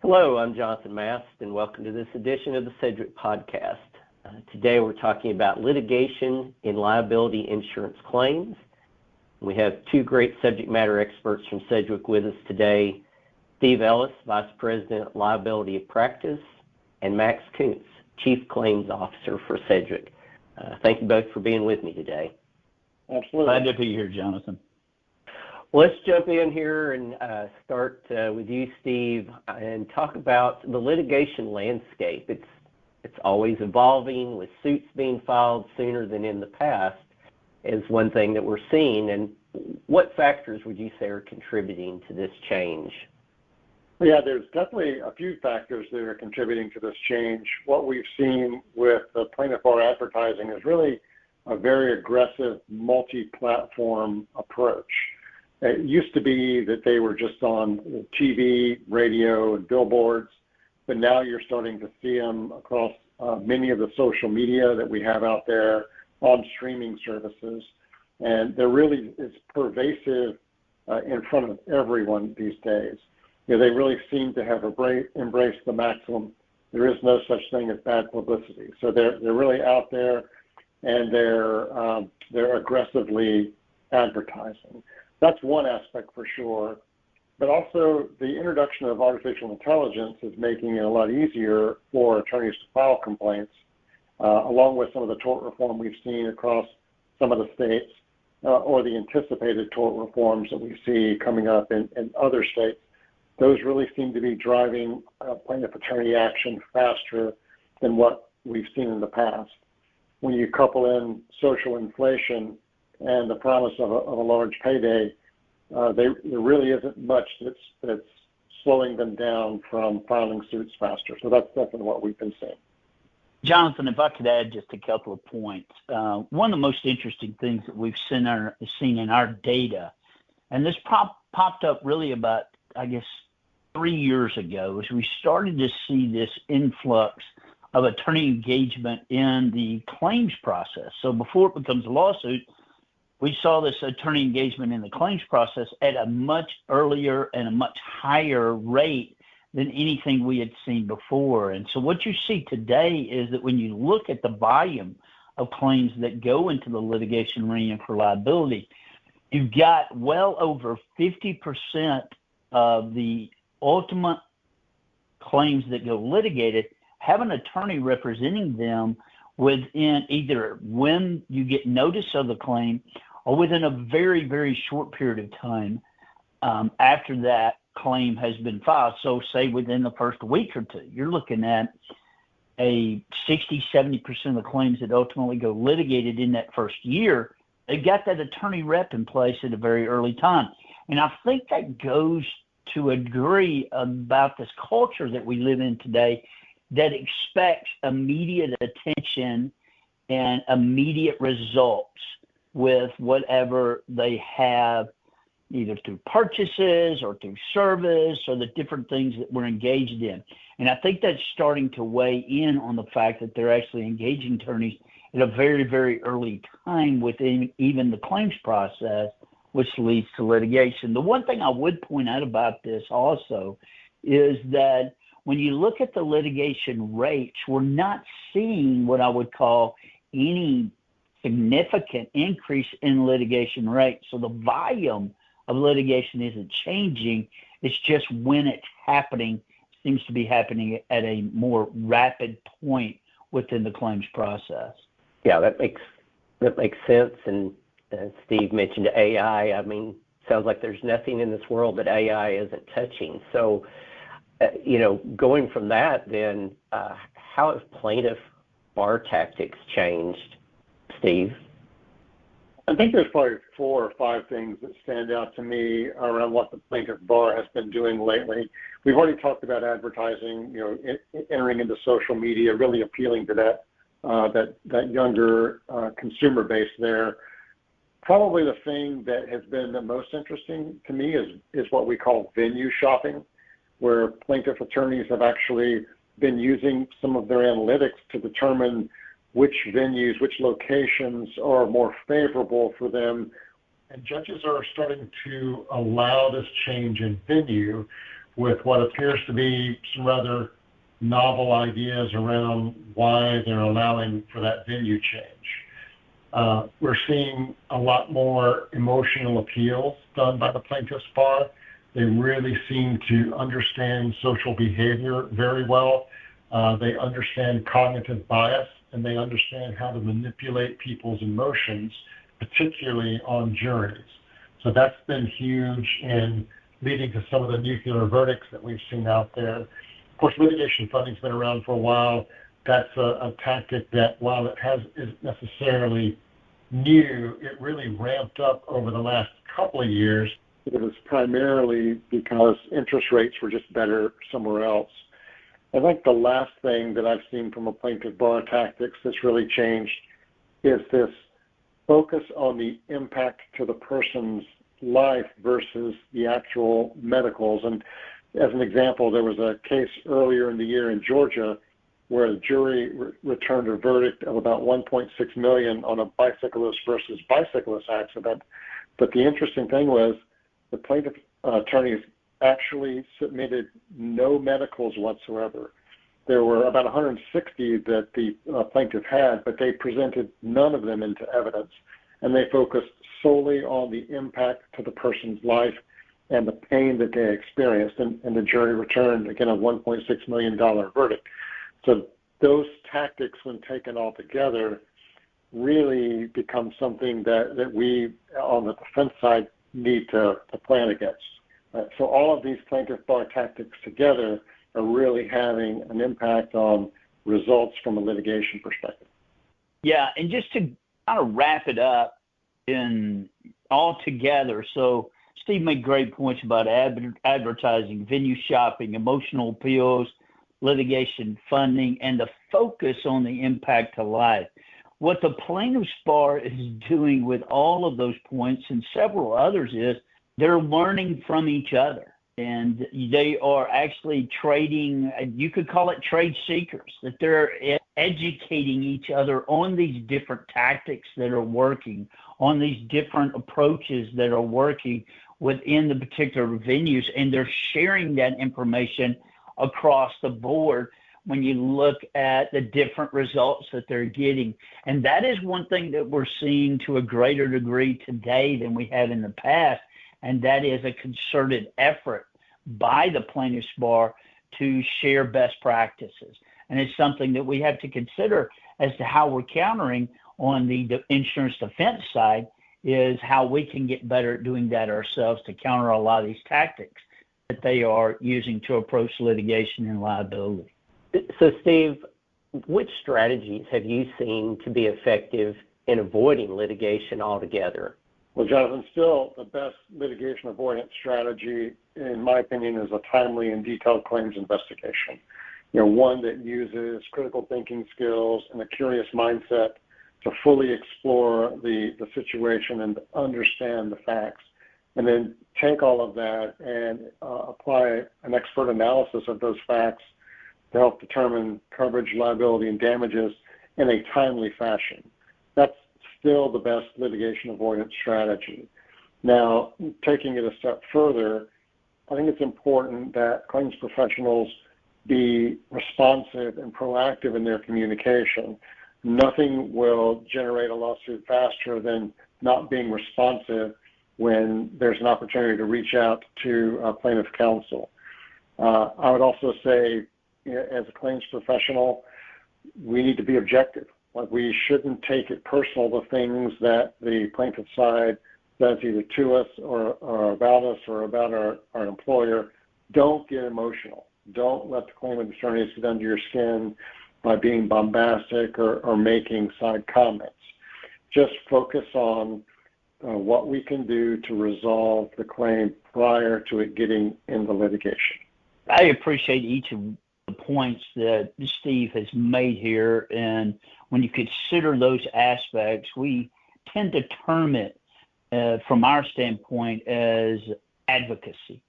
Hello, I'm Jonathan Mast, and welcome to this edition of the Sedgwick Podcast. Today we're talking about litigation in liability insurance claims. We have two great subject matter experts from Sedgwick with us today, Steve Ellis, Vice President, Liability of Practice, and Max Koonce, Chief Claims Officer for Sedgwick. Thank you both for being with me today. Absolutely. Glad to be here, Jonathan. Let's jump in here and start with you, Steve, and talk about the litigation landscape. It's always evolving, with suits being filed sooner than in the past is one thing that we're seeing. And what factors would you say are contributing to this change? Yeah, there's definitely a few factors that are contributing to this change. What we've seen with the plaintiff bar advertising is really a very aggressive multi-platform approach. It used to be that they were just on TV, radio, and billboards, but now you're starting to see them across many of the social media that we have out there, on streaming services, and there really is pervasive in front of everyone these days. You know, they really seem to have embraced the maximum. There is no such thing as bad publicity. So they're really out there, and they're aggressively advertising. That's one aspect for sure. But also the introduction of artificial intelligence is making it a lot easier for attorneys to file complaints, along with some of the tort reform we've seen across some of the states, or the anticipated tort reforms that we see coming up in other states. Those really seem to be driving plaintiff attorney action faster than what we've seen in the past. When you couple in social inflation and the promise of a large payday, there really isn't much that's slowing them down from filing suits faster. So that's definitely what we've been seeing. Jonathan, if I could add just a couple of points. One of the most interesting things that we've seen in our data, and this popped up really about, I guess, 3 years ago, is we started to see this influx of attorney engagement in the claims process. So before it becomes a lawsuit, we saw this attorney engagement in the claims process at a much earlier and a much higher rate than anything we had seen before. And so what you see today is that when you look at the volume of claims that go into the litigation arena for liability, you've got well over 50% of the ultimate claims that go litigated have an attorney representing them within either when you get notice of the claim or within a very, very short period of time after that claim has been filed. So say within the first week or two, you're looking at a 60-70% of the claims that ultimately go litigated in that first year. They've got that attorney rep in place at a very early time. And I think that goes to a degree about this culture that we live in today that expects immediate attention and immediate results with whatever they have, either through purchases or through service or the different things that we're engaged in. And I think that's starting to weigh in on the fact that they're actually engaging attorneys at a very, very early time within even the claims process, which leads to litigation. The one thing I would point out about this also is that when you look at the litigation rates, we're not seeing what I would call any significant increase in litigation rates. So the volume of litigation isn't changing. It's just when it's happening, seems to be happening at a more rapid point within the claims process. Yeah, that makes sense. And Steve mentioned AI. I mean, sounds like there's nothing in this world that AI isn't touching. So, going from that, then how have plaintiff bar tactics changed, Steve? I think there's probably 4 or 5 things that stand out to me around what the plaintiff bar has been doing lately. We've already talked about advertising, entering into social media, really appealing to that younger consumer base there. Probably the thing that has been the most interesting to me is what we call venue shopping, where plaintiff attorneys have actually been using some of their analytics to determine which venues, which locations are more favorable for them. And judges are starting to allow this change in venue, with what appears to be some rather novel ideas around why they're allowing for that venue change. We're seeing a lot more emotional appeals done by the plaintiff's bar. They really seem to understand social behavior very well. They understand cognitive bias, and they understand how to manipulate people's emotions, particularly on juries. So that's been huge in leading to some of the nuclear verdicts that we've seen out there. Of course, litigation funding's been around for a while. That's a tactic that, while it isn't necessarily new, it really ramped up over the last couple of years. It was primarily because interest rates were just better somewhere else. I think the last thing that I've seen from a plaintiff bar tactics that's really changed is this focus on the impact to the person's life versus the actual medicals. And as an example, there was a case earlier in the year in Georgia where the jury returned a verdict of about $1.6 million on a bicyclist versus bicyclist accident. But the interesting thing was the plaintiff attorneys actually submitted no medicals whatsoever. There were about 160 that the plaintiff had, but they presented none of them into evidence. And they focused solely on the impact to the person's life and the pain that they experienced. And the jury returned, again, a $1.6 million verdict. So those tactics, when taken all together, really become something that we, on the defense side, need to plan against. So all of these plaintiff bar tactics together are really having an impact on results from a litigation perspective. Yeah, and just to kind of wrap it up in all together, so Steve made great points about advertising, venue shopping, emotional appeals, litigation funding, and the focus on the impact to life. What the plaintiff's bar is doing with all of those points and several others is they're learning from each other, and they are actually trading, you could call it trade secrets, that they're educating each other on these different tactics that are working, on these different approaches that are working within the particular venues, and they're sharing that information across the board when you look at the different results that they're getting. And that is one thing that we're seeing to a greater degree today than we have in the past, and that is a concerted effort by the plaintiff's bar to share best practices. And it's something that we have to consider as to how we're countering on the insurance defense side, is how we can get better at doing that ourselves to counter a lot of these tactics that they are using to approach litigation and liability. So, Steve, which strategies have you seen to be effective in avoiding litigation altogether? Well, Jonathan, still the best litigation avoidance strategy, in my opinion, is a timely and detailed claims investigation. One that uses critical thinking skills and a curious mindset to fully explore the situation and understand the facts, and then take all of that and apply an expert analysis of those facts to help determine coverage, liability, and damages in a timely fashion. That's still the best litigation avoidance strategy. Now, taking it a step further, I think it's important that claims professionals be responsive and proactive in their communication. Nothing will generate a lawsuit faster than not being responsive when there's an opportunity to reach out to plaintiff counsel. I would also say, as a claims professional, we need to be objective. Like, we shouldn't take it personal, the things that the plaintiff side says either to us or about us or about our employer. Don't get emotional. Don't let the claimant attorneys get under your skin by being bombastic or making side comments. Just focus on what we can do to resolve the claim prior to it getting in the litigation. I appreciate each of the points that Steve has made here, and when you consider those aspects, we tend to term it from our standpoint as advocacy.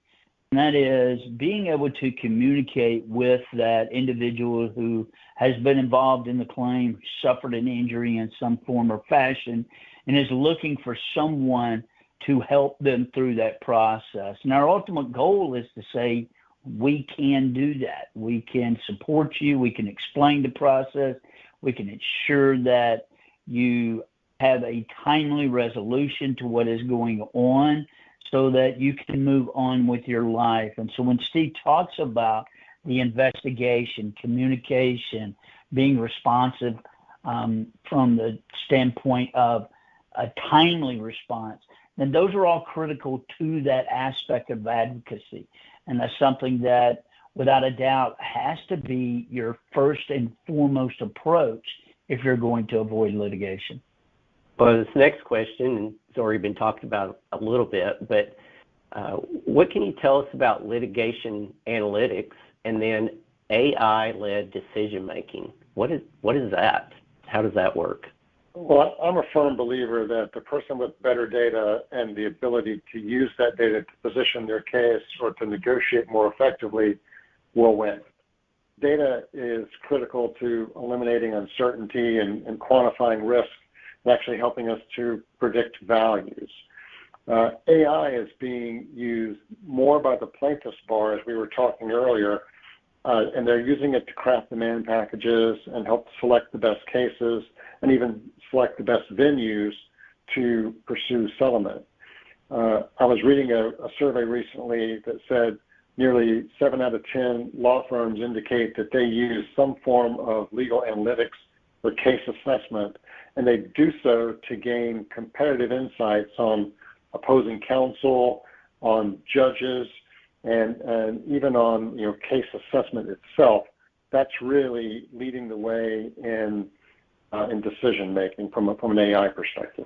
And that is being able to communicate with that individual who has been involved in the claim, suffered an injury in some form or fashion, and is looking for someone to help them through that process. And our ultimate goal is to say, we can do that. We can support you. We can explain the process. We can ensure that you have a timely resolution to what is going on so that you can move on with your life. And so when Steve talks about the investigation, communication, being responsive from the standpoint of a timely response, then those are all critical to that aspect of advocacy. And that's something that, without a doubt, has to be your first and foremost approach if you're going to avoid litigation. Well, this next question has already been talked about a little bit, but what can you tell us about litigation analytics and then AI-led decision-making? What is that? How does that work? Well, I'm a firm believer that the person with better data and the ability to use that data to position their case or to negotiate more effectively will win. Data is critical to eliminating uncertainty and quantifying risk and actually helping us to predict values. AI is being used more by the plaintiff's bar, as we were talking earlier, and they're using it to craft demand packages and help select the best cases and even select the best venues to pursue settlement. I was reading a survey recently that said nearly 7 out of 10 law firms indicate that they use some form of legal analytics for case assessment, and they do so to gain competitive insights on opposing counsel, on judges, and even on case assessment itself. That's really leading the way in decision making from an AI perspective.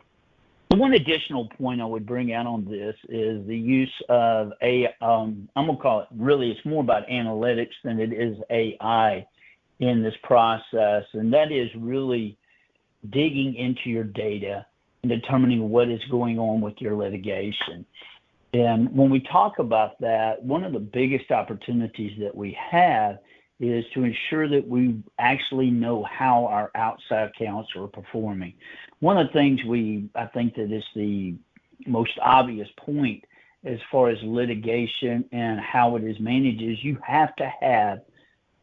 One additional point I would bring out on this is the use of AI. I'm going to call it, really, it's more about analytics than it is AI in this process, and that is really digging into your data and determining what is going on with your litigation. And when we talk about that, one of the biggest opportunities that we have is to ensure that we actually know how our outside counsel are performing. One of the things I think that is the most obvious point as far as litigation and how it is managed is you have to have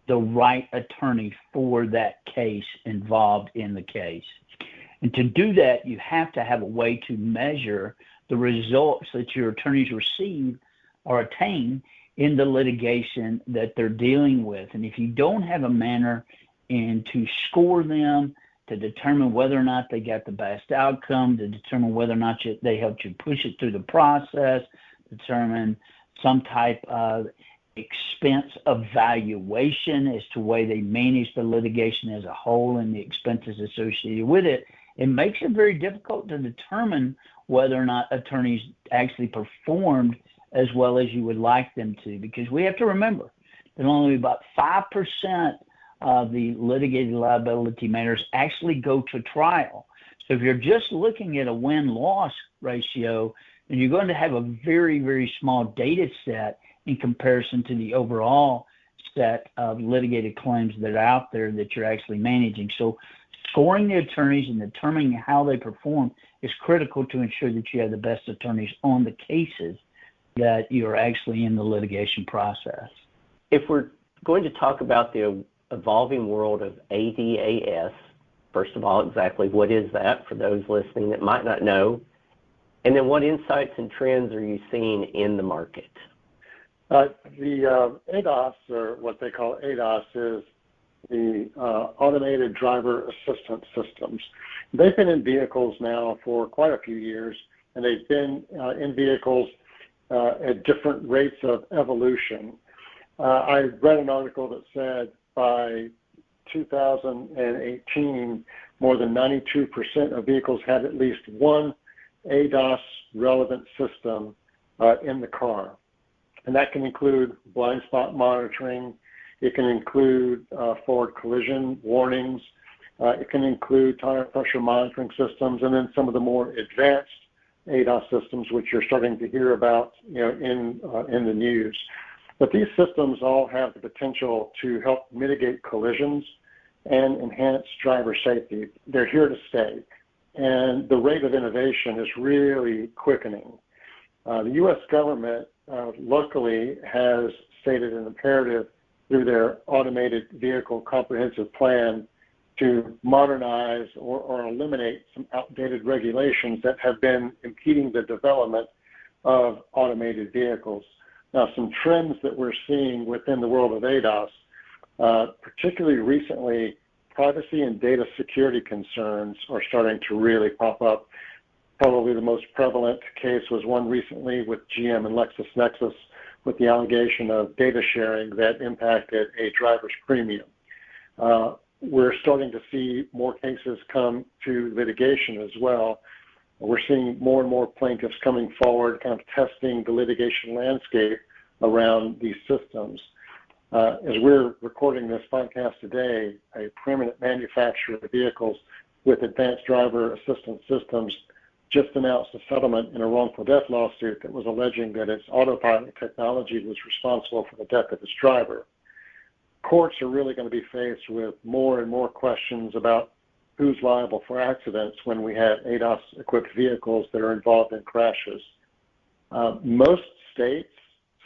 the right attorney for that case involved in the case. And to do that, you have to have a way to measure the results that your attorneys receive or attain in the litigation that they're dealing with. And if you don't have a manner and to score them, to determine whether or not they got the best outcome, to determine whether or not they helped you push it through the process, determine some type of expense evaluation as to the way they manage the litigation as a whole and the expenses associated with it, it makes it very difficult to determine whether or not attorneys actually performed as well as you would like them to, because we have to remember that only about 5% of the litigated liability matters actually go to trial. So if you're just looking at a win-loss ratio, then you're going to have a very, very small data set in comparison to the overall set of litigated claims that are out there that you're actually managing. So scoring the attorneys and determining how they perform is critical to ensure that you have the best attorneys on the cases that you're actually in the litigation process. If we're going to talk about the evolving world of ADAS, first of all, exactly what is that for those listening that might not know? And then what insights and trends are you seeing in the market? The ADAS, or what they call ADAS, is the automated driver assistance systems. They've been in vehicles now for quite a few years, and they've been in vehicles at different rates of evolution. I read an article that said by 2018, more than 92% of vehicles had at least one ADAS relevant system in the car. And that can include blind spot monitoring. It can include forward collision warnings. It can include tire pressure monitoring systems, and then some of the more advanced ADAS systems, which you're starting to hear about, in the news. But these systems all have the potential to help mitigate collisions and enhance driver safety. They're here to stay, and the rate of innovation is really quickening. The U.S. government locally has stated an imperative through their automated vehicle comprehensive plan to modernize or eliminate some outdated regulations that have been impeding the development of automated vehicles. Now, some trends that we're seeing within the world of ADAS, particularly recently, privacy and data security concerns are starting to really pop up. Probably the most prevalent case was one recently with GM and LexisNexis with the allegation of data sharing that impacted a driver's premium. We're starting to see more cases come to litigation as well. We're seeing more and more plaintiffs coming forward, kind of testing the litigation landscape around these systems. As we're recording this podcast today, a preeminent manufacturer of vehicles with advanced driver assistance systems just announced a settlement in a wrongful death lawsuit that was alleging that its autopilot technology was responsible for the death of its driver. Courts are really going to be faced with more and more questions about who's liable for accidents when we have ADAS-equipped vehicles that are involved in crashes. Most states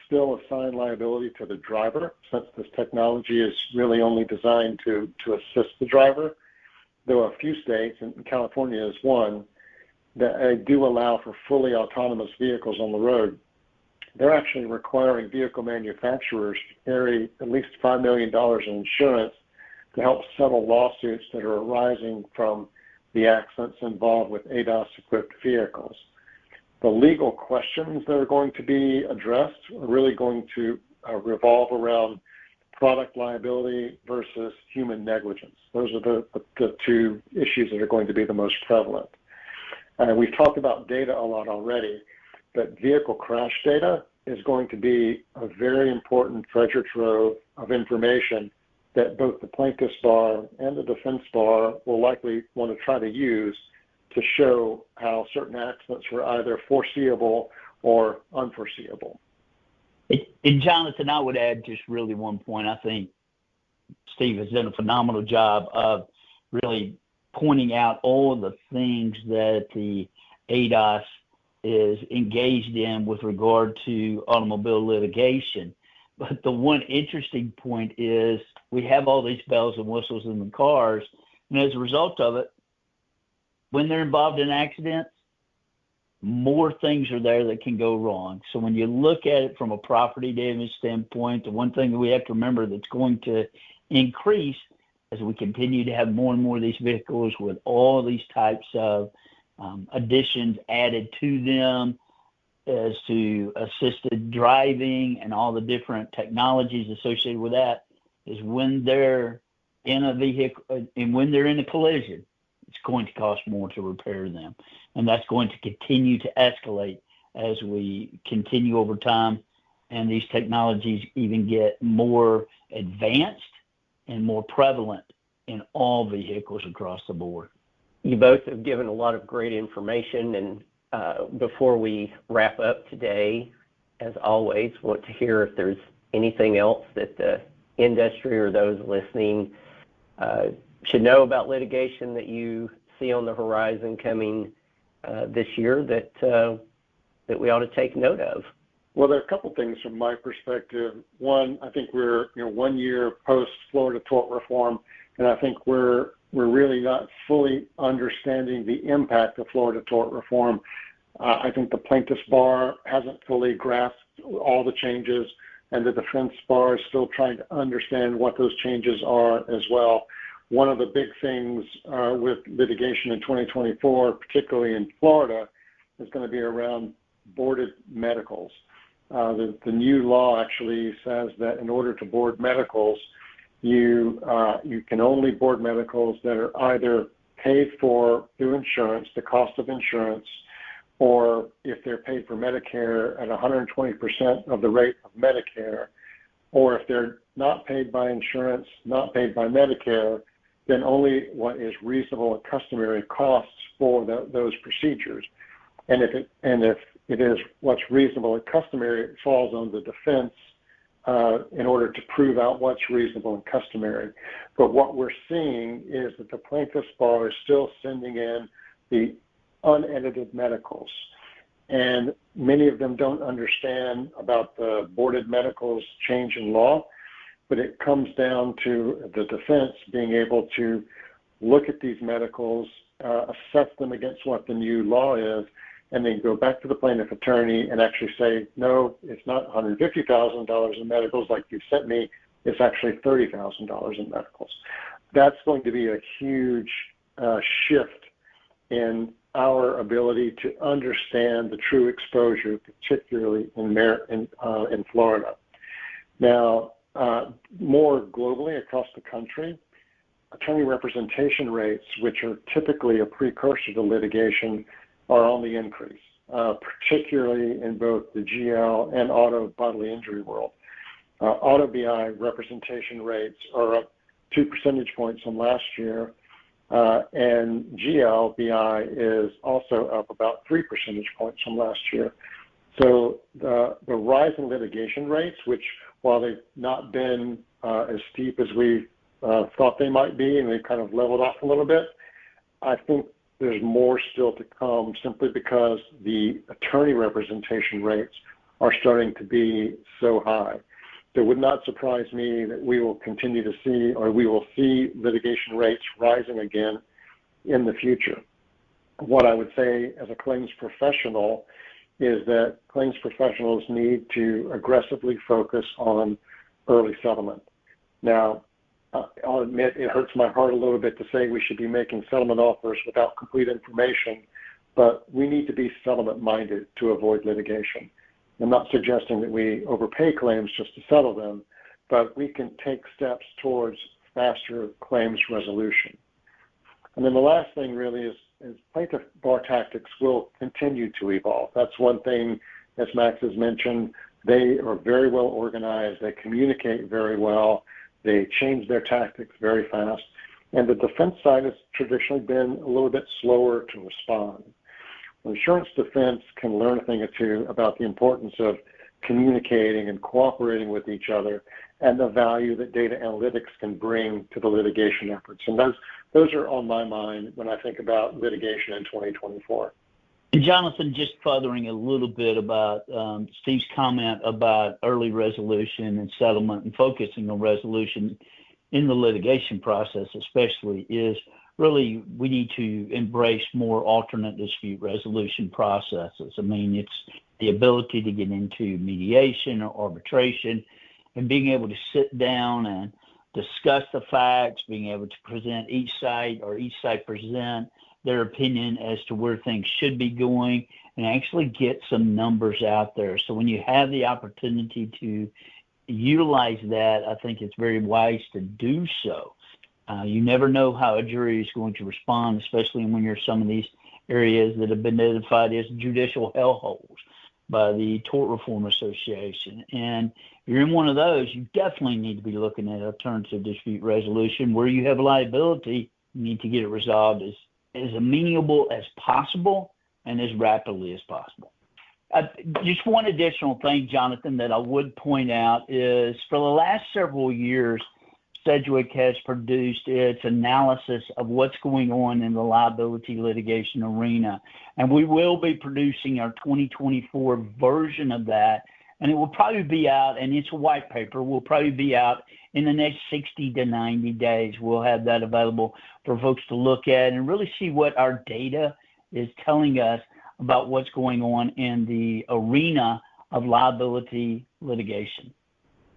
still assign liability to the driver, since this technology is really only designed to assist the driver, though a few states, and California is one, that do allow for fully autonomous vehicles on the road. They're actually requiring vehicle manufacturers to carry at least $5 million in insurance to help settle lawsuits that are arising from the accidents involved with ADAS-equipped vehicles. The legal questions that are going to be addressed are really going to revolve around product liability versus human negligence. Those are the two issues that are going to be the most prevalent. We've talked about data a lot already, but vehicle crash data is going to be a very important treasure trove of information that both the plaintiff's bar and the defense bar will likely want to try to use to show how certain accidents were either foreseeable or unforeseeable. And Jonathan, I would add just really one point. I think Steve has done a phenomenal job of really pointing out all of the things that the ADAS is engaged in with regard to automobile litigation. But the one interesting point is we have all these bells and whistles in the cars, and as a result of it, when they're involved in accidents, more things are there that can go wrong. So when you look at it from a property damage standpoint, the one thing that we have to remember that's going to increase as we continue to have more and more of these vehicles with all these types of additions added to them as to assisted driving and all the different technologies associated with that, is when they're in a vehicle and when they're in a collision, it's going to cost more to repair them. And that's going to continue to escalate as we continue over time and these technologies even get more advanced and more prevalent in all vehicles across the board. You both have given a lot of great information, and before we wrap up today, as always, want to hear if there's anything else that the industry or those listening should know about litigation that you see on the horizon coming this year that we ought to take note of. Well, there are a couple things from my perspective. One, I think we're 1 year post Florida tort reform, and I think we're really not fully understanding the impact of Florida tort reform. I think the plaintiff's bar hasn't fully grasped all the changes, and the defense bar is still trying to understand what those changes are as well. One of the big things with litigation in 2024, particularly in Florida, is going to be around boarded medicals. The new law actually says that in order to board medicals, you can only board medicals that are either paid for through insurance, the cost of insurance, or if they're paid for Medicare at 120% of the rate of Medicare, or if they're not paid by insurance, not paid by Medicare, then only what is reasonable and customary costs for those procedures. And if it is what's reasonable and customary, it falls on the defense in order to prove out what's reasonable and customary. But what we're seeing is that the plaintiff's bar is still sending in the unedited medicals. and many of them don't understand about the boarded medical's change in law, but it comes down to the defense being able to look at these medicals, assess them against what the new law is, and then go back to the plaintiff attorney and actually say, no, it's not $150,000 in medicals like you sent me, it's actually $30,000 in medicals. That's going to be a huge shift in our ability to understand the true exposure, particularly in Florida. Now, more globally across the country, attorney representation rates, which are typically a precursor to litigation, are on the increase, particularly in both the GL and auto bodily injury world. Auto BI representation rates are up 2 percentage points from last year, and GL BI is also up about 3 percentage points from last year. So the rise in litigation rates, which while they've not been as steep as we thought they might be, and they've kind of leveled off a little bit, I think there's more still to come simply because the attorney representation rates are starting to be so high. It would not surprise me that we will continue to see, or we will see litigation rates rising again in the future. What I would say as a claims professional is that claims professionals need to aggressively focus on early settlement. Now, I'll admit it hurts my heart a little bit to say we should be making settlement offers without complete information, but we need to be settlement-minded to avoid litigation. I'm not suggesting that we overpay claims just to settle them, but we can take steps towards faster claims resolution. And then the last thing really is plaintiff bar tactics will continue to evolve. That's one thing, as Max has mentioned, they are very well organized, they communicate very well, they change their tactics very fast, and the defense side has traditionally been a little bit slower to respond. Insurance defense can learn a thing or two about the importance of communicating and cooperating with each other and the value that data analytics can bring to the litigation efforts. And those are on my mind when I think about litigation in 2024. And Jonathan, just furthering a little bit about Steve's comment about early resolution and settlement and focusing on resolution in the litigation process especially is really we need to embrace more alternate dispute resolution processes. I mean, it's the ability to get into mediation or arbitration and being able to sit down and discuss the facts, being able to present each side present their opinion as to where things should be going and actually get some numbers out there. So when you have the opportunity to utilize that, I think it's very wise to do so. You never know how a jury is going to respond, especially when you're some of these areas that have been identified as judicial hellholes by the Tort Reform Association. And if you're in one of those, you definitely need to be looking at alternative dispute resolution. Where you have liability, you need to get it resolved as amenable as possible and as rapidly as possible. Just one additional thing, Jonathan, that I would point out is for the last several years, Sedgwick has produced its analysis of what's going on in the liability litigation arena. And we will be producing our 2024 version of that. And it will probably be out, and it's a white paper, will probably be out in the next 60 to 90 days. We'll have that available for folks to look at and really see what our data is telling us about what's going on in the arena of liability litigation.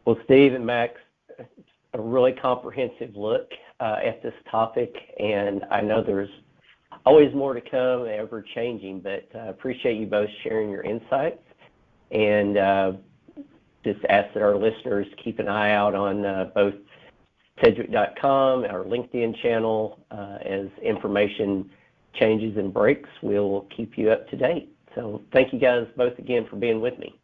Well, Steve and Max, a really comprehensive look at this topic, and I know there's always more to come, ever changing, but I appreciate you both sharing your insights, and just ask that our listeners keep an eye out on both Sedgwick.com, our LinkedIn channel. As information changes and breaks, we'll keep you up to date. So thank you guys both again for being with me.